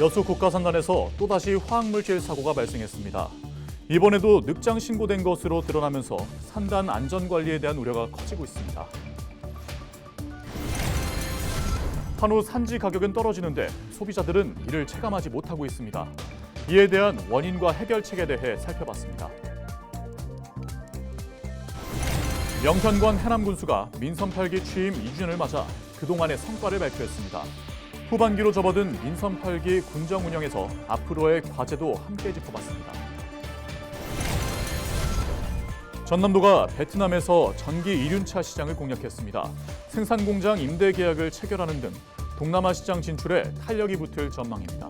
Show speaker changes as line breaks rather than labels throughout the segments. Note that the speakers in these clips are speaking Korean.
여수 국가산단에서 또다시 화학물질 사고가 발생했습니다. 이번에도 늑장 신고된 것으로 드러나면서 산단 안전관리에 대한 우려가 커지고 있습니다. 한우 산지 가격은 떨어지는데 소비자들은 이를 체감하지 못하고 있습니다. 이에 대한 원인과 해결책에 대해 살펴봤습니다. 명현관 해남군수가 민선 8기 취임 2주년을 맞아 그동안의 성과를 발표했습니다. 후반기로 접어든 민선 8기 군정 운영에서 앞으로의 과제도 함께 짚어봤습니다. 전남도가 베트남에서 전기 이륜차 시장을 공략했습니다. 생산 공장 임대 계약을 체결하는 등 동남아 시장 진출에 탄력이 붙을 전망입니다.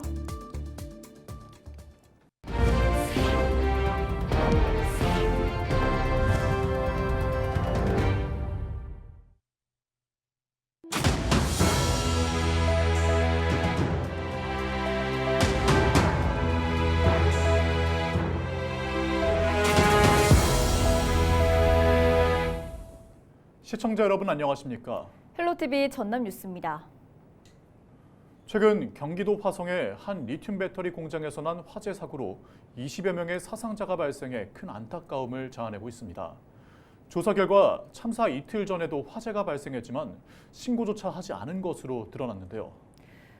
시청자 여러분 안녕하십니까?
헬로티비 전남 뉴스입니다.
최근 경기도 화성의 한 리튬 배터리 공장에서 난 화재 사고로 20여 명의 사상자가 발생해 큰 안타까움을 자아내고 있습니다. 조사 결과 참사 이틀 전에도 화재가 발생했지만 신고조차 하지 않은 것으로 드러났는데요.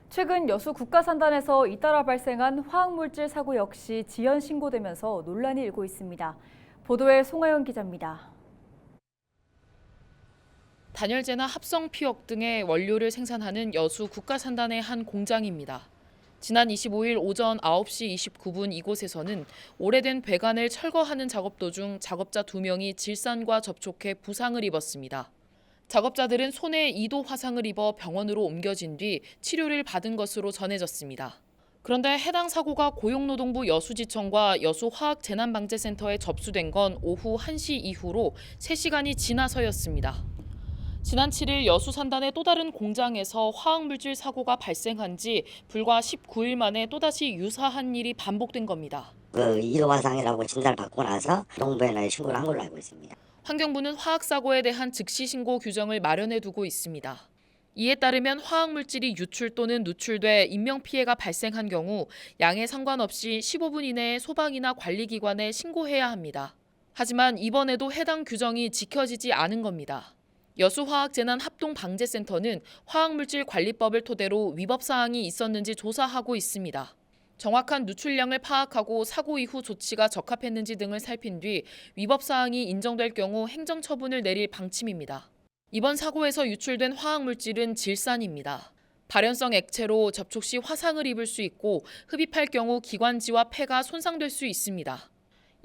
최근 여수 국가산단에서 잇따라 발생한 화학물질 사고 역시 지연 신고되면서 논란이 일고 있습니다. 보도에 송하연 기자입니다.
단열재나 합성 피혁 등의 원료를 생산하는 여수 국가산단의 한 공장입니다. 지난 25일 오전 9시 29분 이곳에서는 오래된 배관을 철거하는 작업 도중 작업자 2명이 질산과 접촉해 부상을 입었습니다. 작업자들은 손에 2도 화상을 입어 병원으로 옮겨진 뒤 치료를 받은 것으로 전해졌습니다. 그런데 해당 사고가 고용노동부 여수지청과 여수화학재난방재센터에 접수된 건 오후 1시 이후로 3시간이 지나서였습니다. 지난 7일 여수 산단의 또 다른 공장에서 화학물질 사고가 발생한 지 불과 19일 만에 또다시 유사한 일이 반복된 겁니다.
2도 화상이라고 진단을 받고 나서 농부에 신고를 한 걸로 알고 있습니다.
환경부는 화학사고에 대한 즉시 신고 규정을 마련해 두고 있습니다. 이에 따르면 화학물질이 유출 또는 누출돼 인명피해가 발생한 경우 양에 상관없이 15분 이내에 소방이나 관리기관에 신고해야 합니다. 하지만 이번에도 해당 규정이 지켜지지 않은 겁니다. 여수화학재난합동방재센터는 화학물질관리법을 토대로 위법사항이 있었는지 조사하고 있습니다. 정확한 누출량을 파악하고 사고 이후 조치가 적합했는지 등을 살핀 뒤 위법사항이 인정될 경우 행정처분을 내릴 방침입니다. 이번 사고에서 유출된 화학물질은 질산입니다. 발연성 액체로 접촉 시 화상을 입을 수 있고 흡입할 경우 기관지와 폐가 손상될 수 있습니다.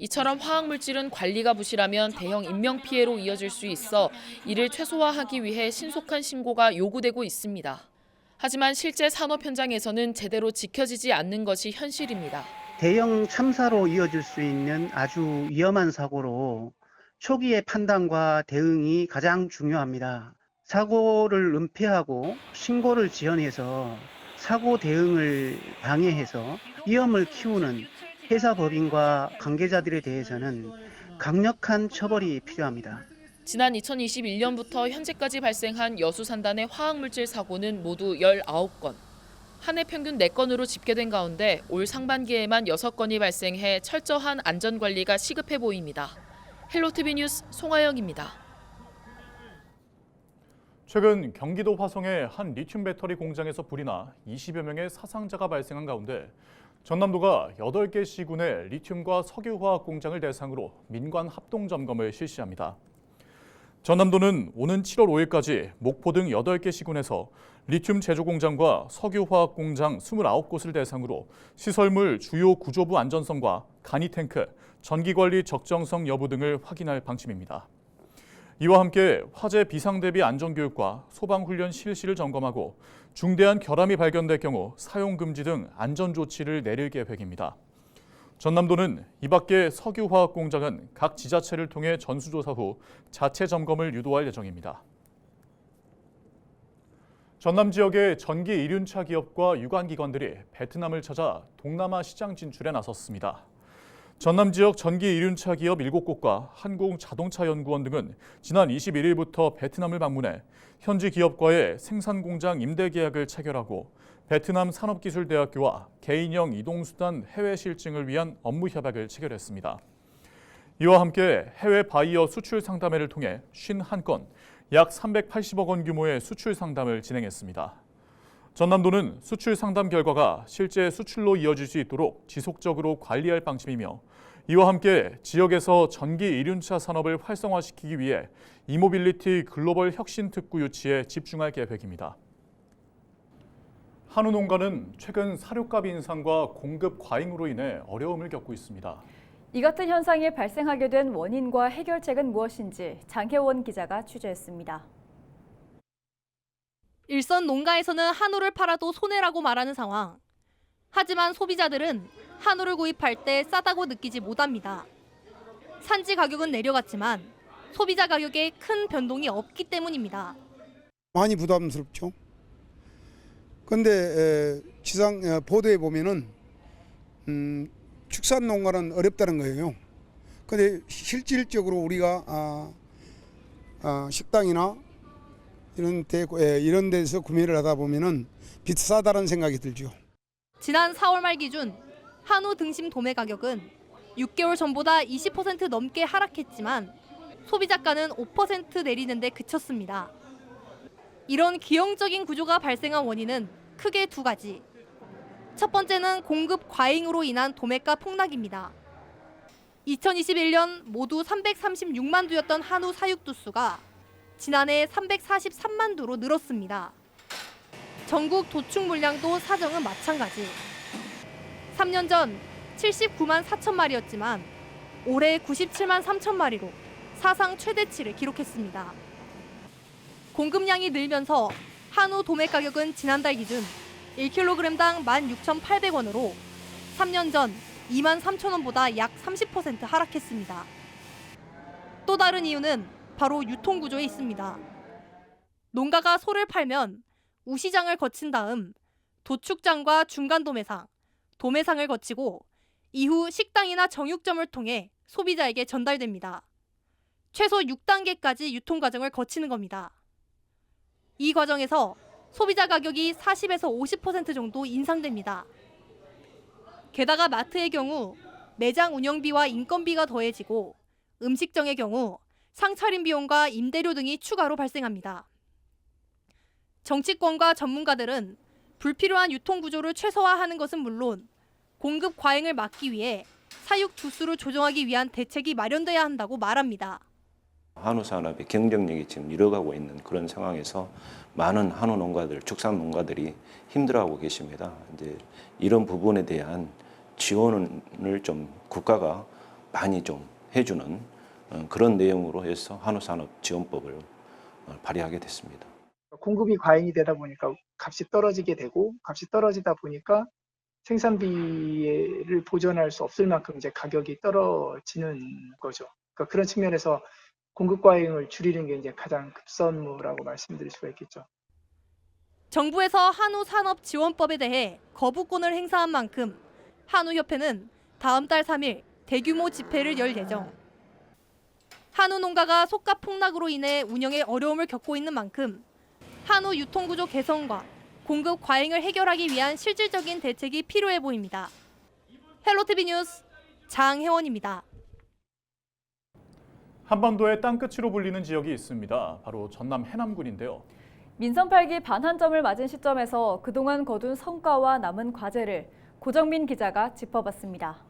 이처럼 화학물질은 관리가 부실하면 대형 인명피해로 이어질 수 있어 이를 최소화하기 위해 신속한 신고가 요구되고 있습니다. 하지만 실제 산업 현장에서는 제대로 지켜지지 않는 것이 현실입니다.
대형 참사로 이어질 수 있는 아주 위험한 사고로 초기의 판단과 대응이 가장 중요합니다. 사고를 은폐하고 신고를 지연해서 사고 대응을 방해해서 위험을 키우는 회사 법인과 관계자들에 대해서는 강력한 처벌이 필요합니다.
지난 2021년부터 현재까지 발생한 여수 산단의 화학물질 사고는 모두 19건. 한 해 평균 4건으로 집계된 가운데 올 상반기에만 6건이 발생해 철저한 안전관리가 시급해 보입니다. 헬로티비 뉴스 송하영입니다.
최근 경기도 화성의 한 리튬 배터리 공장에서 불이 나 20여 명의 사상자가 발생한 가운데 전남도가 8개 시군의 리튬과 석유화학 공장을 대상으로 민관 합동 점검을 실시합니다. 전남도는 오는 7월 5일까지 목포 등 8개 시군에서 리튬 제조 공장과 석유화학 공장 29곳을 대상으로 시설물 주요 구조부 안전성과 간이 탱크, 전기 관리 적정성 여부 등을 확인할 방침입니다. 이와 함께 화재 비상 대비 안전 교육과 소방 훈련 실시를 점검하고 중대한 결함이 발견될 경우 사용 금지 등 안전 조치를 내릴 계획입니다. 전남도는 이 밖에 석유화학 공장은 각 지자체를 통해 전수조사 후 자체 점검을 유도할 예정입니다. 전남 지역의 전기 이륜차 기업과 유관기관들이 베트남을 찾아 동남아 시장 진출에 나섰습니다. 전남 지역 전기 이륜차 기업 7곳과 한국자동차연구원 등은 지난 21일부터 베트남을 방문해 현지 기업과의 생산 공장 임대 계약을 체결하고 베트남 산업기술대학교와 개인형 이동수단 해외 실증을 위한 업무 협약을 체결했습니다. 이와 함께 해외 바이어 수출 상담회를 통해 51건, 약 380억 원 규모의 수출 상담을 진행했습니다. 전남도는 수출 상담 결과가 실제 수출로 이어질 수 있도록 지속적으로 관리할 방침이며 이와 함께 지역에서 전기 이륜차 산업을 활성화시키기 위해 이모빌리티 글로벌 혁신 특구 유치에 집중할 계획입니다. 한우 농가는 최근 사료값 인상과 공급 과잉으로 인해 어려움을 겪고 있습니다.
이 같은 현상이 발생하게 된 원인과 해결책은 무엇인지 장혜원 기자가 취재했습니다.
일선 농가에서는 한우를 팔아도 손해라고 말하는 상황. 하지만 소비자들은 한우를 구입할 때 싸다고 느끼지 못합니다. 산지 가격은 내려갔지만 소비자 가격에 큰 변동이 없기 때문입니다.
많이 부담스럽죠. 그런데 지상 보도에 보면은 축산 농가는 어렵다는 거예요. 그런데 실질적으로 우리가 식당이나 이런 데서 구매를 하다 보면은 비싸다는 생각이 들죠.
지난 4월 말 기준 한우 등심 도매 가격은 6개월 전보다 20% 넘게 하락했지만 소비자가는 5% 내리는 데 그쳤습니다. 이런 기형적인 구조가 발생한 원인은 크게 두 가지. 첫 번째는 공급 과잉으로 인한 도매가 폭락입니다. 2021년 모두 336만 두였던 한우 사육 두수가 지난해 343만 두로 늘었습니다. 전국 도축 물량도 사정은 마찬가지. 3년 전 79만 4천 마리였지만 올해 97만 3천 마리로 사상 최대치를 기록했습니다. 공급량이 늘면서 한우 도매 가격은 지난달 기준 1kg당 16,800원으로 3년 전 23,000원보다 약 30% 하락했습니다. 또 다른 이유는 바로 유통구조에 있습니다. 농가가 소를 팔면 우시장을 거친 다음 도축장과 중간 도매상, 도매상을 거치고 이후 식당이나 정육점을 통해 소비자에게 전달됩니다. 최소 6단계까지 유통 과정을 거치는 겁니다. 이 과정에서 소비자 가격이 40에서 50% 정도 인상됩니다. 게다가 마트의 경우 매장 운영비와 인건비가 더해지고 음식점의 경우 상차림 비용과 임대료 등이 추가로 발생합니다. 정치권과 전문가들은 불필요한 유통 구조를 최소화하는 것은 물론 공급 과잉을 막기 위해 사육 두수를 조정하기 위한 대책이 마련돼야 한다고 말합니다.
한우 산업의 경쟁력이 지금 잃어가고 있는 그런 상황에서 많은 한우 농가들, 축산 농가들이 힘들어하고 계십니다. 이제 이런 부분에 대한 지원을 좀 국가가 많이 좀 해주는 그런 내용으로 해서 한우 산업 지원법을 발의하게 됐습니다.
공급이 과잉이 되다 보니까 값이 떨어지게 되고 값이 떨어지다 보니까 생산비를 보전할 수 없을 만큼 이제 가격이 떨어지는 거죠. 그러니까 그런 측면에서 공급 과잉을 줄이는 게 이제 가장 급선무라고 말씀드릴 수가 있겠죠.
정부에서 한우 산업 지원법에 대해 거부권을 행사한 만큼 한우협회는 다음 달 3일 대규모 집회를 열 예정. 한우 농가가 속가 폭락으로 인해 운영에 어려움을 겪고 있는 만큼 한우 유통구조 개선과 공급 과잉을 해결하기 위한 실질적인 대책이 필요해 보입니다. 헬로티비 뉴스 장혜원입니다.
한반도의 땅끝으로 불리는 지역이 있습니다. 바로 전남 해남군인데요.
민선 8기 반환점을 맞은 시점에서 그동안 거둔 성과와 남은 과제를 고정민 기자가 짚어봤습니다.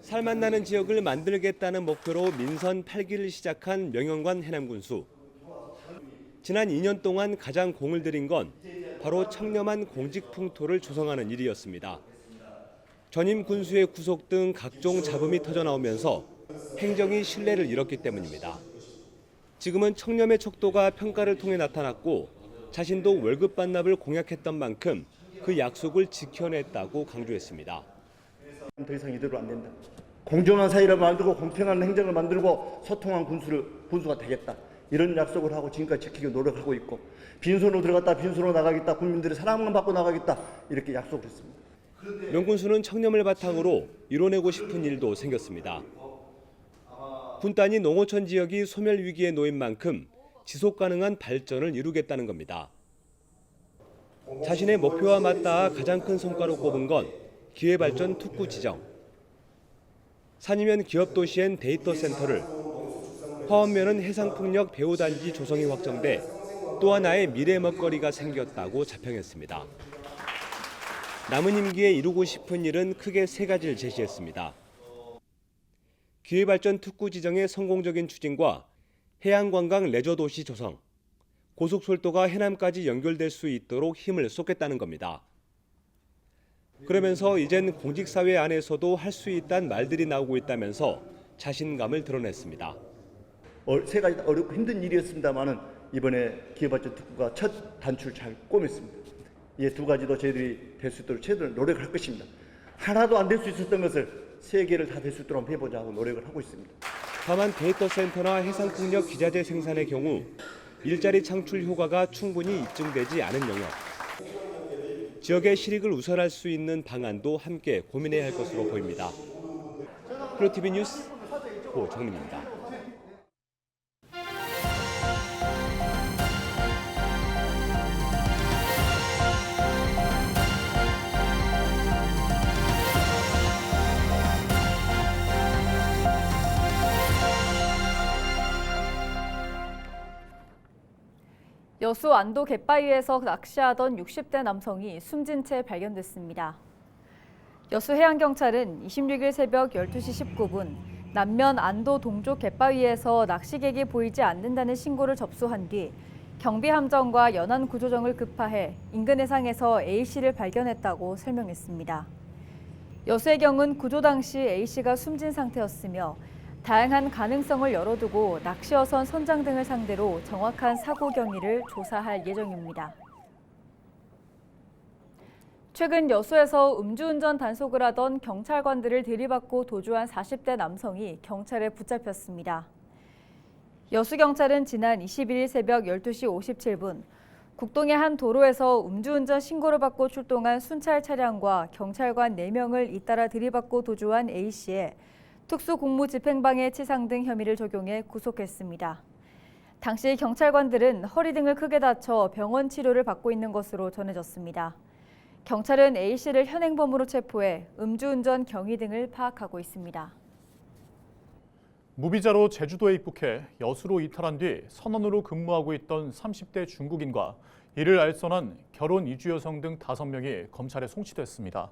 살맛나는 지역을 만들겠다는 목표로 민선 8기를 시작한 명영관 해남군수. 지난 2년 동안 가장 공을 들인 건 바로 청렴한 공직풍토를 조성하는 일이었습니다. 전임 군수의 구속 등 각종 잡음이 터져나오면서 행정이 신뢰를 잃었기 때문입니다. 지금은 청렴의 척도가 평가를 통해 나타났고 자신도 월급 반납을 공약했던 만큼 그 약속을 지켜냈다고 강조했습니다.
더 이상 이대로 안 된다. 공정한 사회를 만들고 공평한 행정을 만들고 소통한 군수가 되겠다. 이런 약속을 하고 지금까지 지키기 노력하고 있고 빈손으로 들어갔다 빈손으로 나가겠다. 국민들의 사랑만 받고 나가겠다. 이렇게 약속을 했습니다.
명군수는 청렴을 바탕으로 이뤄내고 싶은 일도 생겼습니다. 분단위 농어촌 지역이 소멸 위기에 놓인 만큼 지속 가능한 발전을 이루겠다는 겁니다. 자신의 목표와 맞닿아 가장 큰 성과로 꼽은 건 기회발전 특구 지정. 산이면 기업도시엔 데이터 센터를, 화원면은 해상풍력 배후단지 조성이 확정돼 또 하나의 미래 먹거리가 생겼다고 자평했습니다. 남은 임기에 이루고 싶은 일은 크게 세 가지를 제시했습니다. 기회발전 특구 지정의 성공적인 추진과 해양관광 레저도시 조성, 고속철도가 해남까지 연결될 수 있도록 힘을 쏟겠다는 겁니다. 그러면서 이젠 공직사회 안에서도 할 수 있다는 말들이 나오고 있다면서 자신감을 드러냈습니다.
세 가지 다 어렵고 힘든 일이었습니다만은 이번에 기회발전 특구가 첫 단추를 잘 꿰맸습니다. 이 두 가지도 저희들이 될 수 있도록 최대한 노력을 할 것입니다. 하나도 안 될 수 있었던 것을 세 개를 다 될 수 있도록 해보자 하고 노력을 하고 있습니다.
다만 데이터 센터나 해상풍력 기자재 생산의 경우 일자리 창출 효과가 충분히 입증되지 않은 영역, 지역의 실익을 우선할 수 있는 방안도 함께 고민해야 할 것으로 보입니다. 프로TV 뉴스 고정민입니다.
여수 안도 갯바위에서 낚시하던 60대 남성이 숨진 채 발견됐습니다. 여수 해양경찰은 26일 새벽 12시 19분 남면 안도 동쪽 갯바위에서 낚시객이 보이지 않는다는 신고를 접수한 뒤 경비함정과 연안구조정을 급파해 인근 해상에서 A씨를 발견했다고 설명했습니다. 여수해경은 구조 당시 A씨가 숨진 상태였으며 다양한 가능성을 열어두고 낚시어선 선장 등을 상대로 정확한 사고 경위를 조사할 예정입니다. 최근 여수에서 음주운전 단속을 하던 경찰관들을 들이받고 도주한 40대 남성이 경찰에 붙잡혔습니다. 여수경찰은 지난 21일 새벽 12시 57분 국동의 한 도로에서 음주운전 신고를 받고 출동한 순찰 차량과 경찰관 4명을 잇따라 들이받고 도주한 A씨의 특수공무집행방해 치상 등 혐의를 적용해 구속했습니다. 당시 경찰관들은 허리 등을 크게 다쳐 병원 치료를 받고 있는 것으로 전해졌습니다. 경찰은 A씨를 현행범으로 체포해 음주운전 경위 등을 파악하고 있습니다.
무비자로 제주도에 입국해 여수로 이탈한 뒤 선원으로 근무하고 있던 30대 중국인과 이를 알선한 결혼 이주 여성 등 5명이 검찰에 송치됐습니다.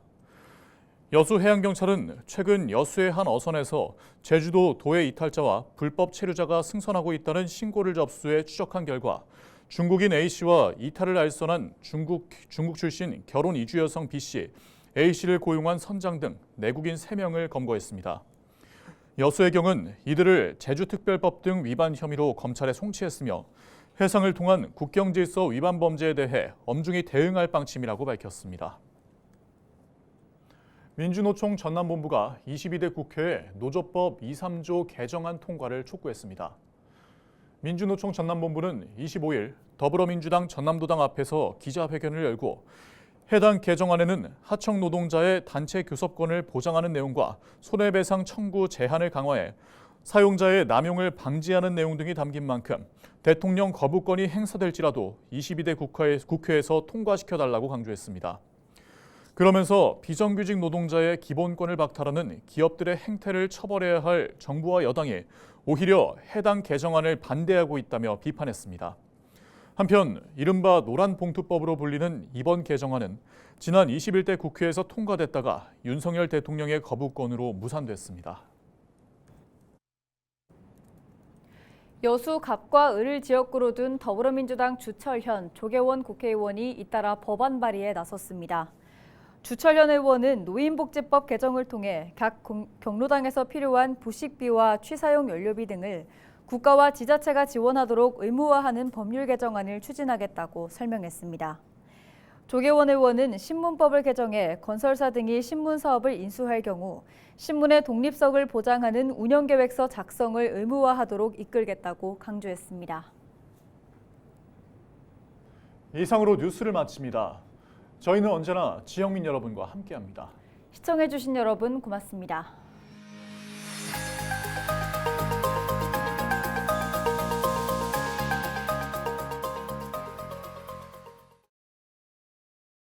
여수해양경찰은 최근 여수의 한 어선에서 제주도 도해 이탈자와 불법 체류자가 승선하고 있다는 신고를 접수해 추적한 결과 중국인 A씨와 이탈을 알선한 중국 출신 결혼 이주 여성 B씨, A씨를 고용한 선장 등 내국인 3명을 검거했습니다. 여수해경은 이들을 제주특별법 등 위반 혐의로 검찰에 송치했으며 해상을 통한 국경질서 위반 범죄에 대해 엄중히 대응할 방침이라고 밝혔습니다. 민주노총 전남본부가 22대 국회에 노조법 2, 3조 개정안 통과를 촉구했습니다. 민주노총 전남본부는 25일 더불어민주당 전남도당 앞에서 기자회견을 열고 해당 개정안에는 하청 노동자의 단체 교섭권을 보장하는 내용과 손해배상 청구 제한을 강화해 사용자의 남용을 방지하는 내용 등이 담긴 만큼 대통령 거부권이 행사될지라도 22대 국회에서 통과시켜달라고 강조했습니다. 그러면서 비정규직 노동자의 기본권을 박탈하는 기업들의 행태를 처벌해야 할 정부와 여당이 오히려 해당 개정안을 반대하고 있다며 비판했습니다. 한편 이른바 노란봉투법으로 불리는 이번 개정안은 지난 21대 국회에서 통과됐다가 윤석열 대통령의 거부권으로 무산됐습니다.
여수 갑과 을을 지역구로 둔 더불어민주당 주철현, 조계원 국회의원이 잇따라 법안 발의에 나섰습니다. 주철현 의원은 노인복지법 개정을 통해 각 경로당에서 필요한 부식비와 취사용 연료비 등을 국가와 지자체가 지원하도록 의무화하는 법률 개정안을 추진하겠다고 설명했습니다. 조계원 의원은 신문법을 개정해 건설사 등이 신문 사업을 인수할 경우 신문의 독립성을 보장하는 운영계획서 작성을 의무화하도록 이끌겠다고 강조했습니다.
이상으로 뉴스를 마칩니다. 저희는 언제나 지역민 여러분과 함께합니다.
시청해주신 여러분 고맙습니다.